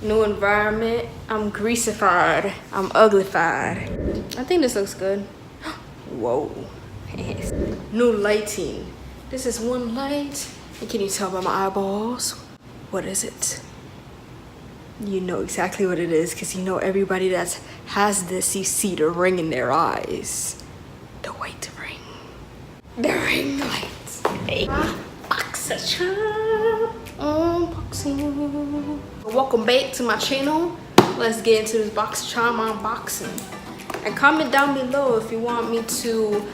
New environment. I'm greasified. I'm uglified. I think this looks good. Whoa. New lighting. This is one light. And can you tell by my eyeballs? What is it? You know exactly what it is because you know everybody that has this, you see the ring in their eyes. The white ring. The ring light. Hey. Boxycharm. Unboxing. Welcome back to my channel. Let's get into this Boxycharm unboxing. And comment down below if you want me to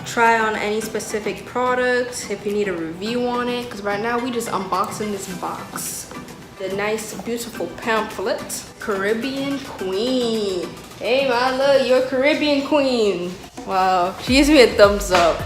try on any specific product, if you need a review on it, because right now we just unboxing this box. The nice beautiful pamphlet. Caribbean Queen. Hey my love, you're a Caribbean Queen. Wow, she gives me a thumbs up.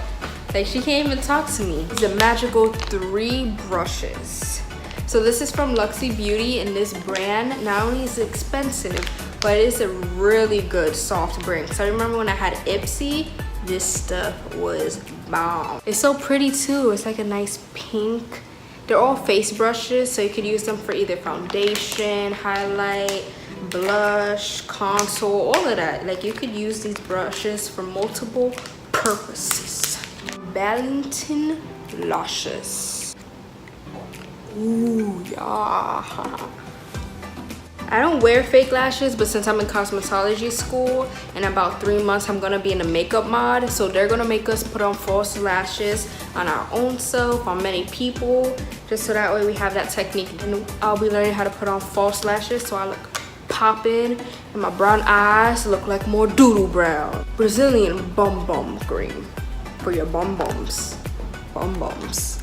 Like she can't even talk to me. These are magical 3 brushes. So this is from Luxy Beauty, and this brand not only is expensive, but it is a really good soft brand. Because I remember when I had Ipsy, this stuff was bomb. It's so pretty too. It's like a nice pink. They're all face brushes, so you could use them for either foundation, highlight, blush, contour, all of that. Like you could use these brushes for multiple purposes. Ballington lashes. Ooh, yeah. I don't wear fake lashes, but since I'm in cosmetology school, in about 3 months I'm gonna be in a makeup mod, so they're gonna make us put on false lashes on our own self, on many people, just so that way we have that technique. And I'll be learning how to put on false lashes so I look popping and my brown eyes look like more doodle brown. Brazilian bum bum cream for your bum bums. Bum bums.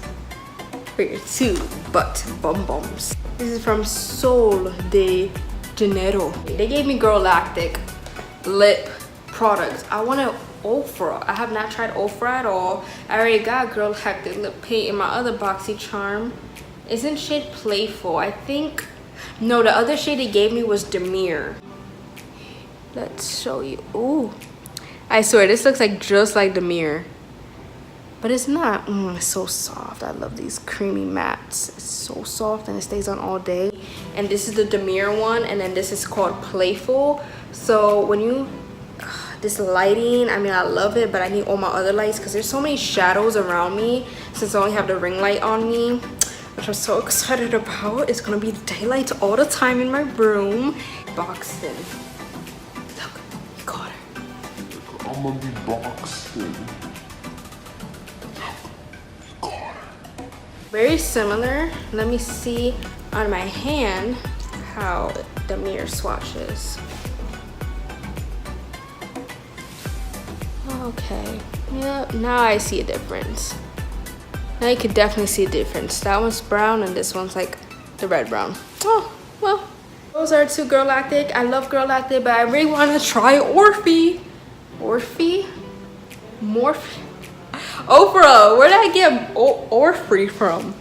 For your 2 butt bum bums. This is from Sol de Janeiro. They gave me Girl Lactic lip products. I wanted Ofra. I have not tried Ofra at all. I already got Girl Lactic lip paint in my other Boxycharm. It's in shade Playful. I think, no, the other shade they gave me was Demure. Let's show you. Ooh, I swear this looks like just like Demure. But it's not. It's so soft. I love these creamy mattes. It's so soft and it stays on all day. And this is the Demure one, and then this is called Playful. So when you, this lighting, I mean, I love it, but I need all my other lights because there's so many shadows around me since I only have the ring light on me, which I'm so excited about. It's gonna be daylight all the time in my room. Boxing. Look, we got her. I'm gonna be boxing. Very similar. Let me see on my hand how the mirror swatches. Okay, yeah, now I see a difference. Now you could definitely see a difference. That one's brown and this one's like the red brown. Oh, well, those are 2 Girl Lactic. I love Girl Lactic, but I really want to try Orphe. Orphe? Morphe? Oprah, where did I get Orphe from?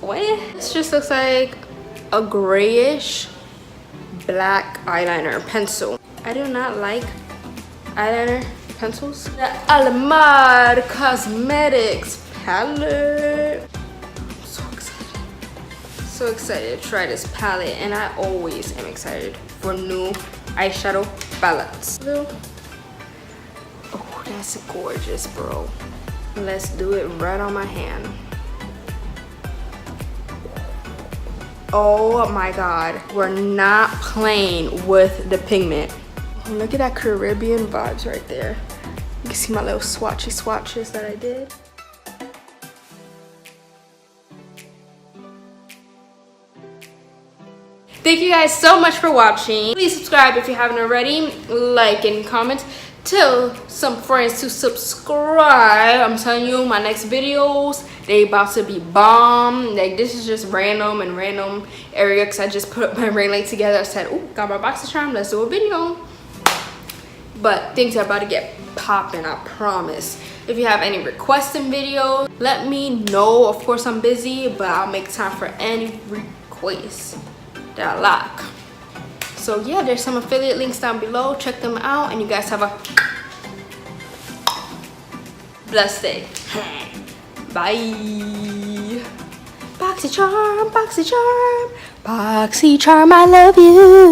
What? This just looks like a grayish black eyeliner pencil. I do not like eyeliner pencils. The Alamar Cosmetics palette. I'm so excited. So excited to try this palette, and I always am excited for new eyeshadow palettes. Oh, that's gorgeous, bro. Let's do it right on my hand. Oh my god, we're not playing with the pigment. Look at that Caribbean vibes right there. You can see my little swatches that I did. Thank you guys so much for watching. Please subscribe if you haven't already. Like and comment. Tell some friends to subscribe. I'm telling you, my next videos, they about to be bomb. Like, this is just random area because I just put my ring light together. I said, oh, got my Boxycharm, let's do a video. But things are about to get popping, I promise. If you have any requesting videos, let me know. Of course, I'm busy, but I'll make time for any requests that I like. So yeah, there's some affiliate links down below. Check them out, and you guys have a blessed day. Bye. Boxycharm, Boxycharm, Boxycharm, I love you.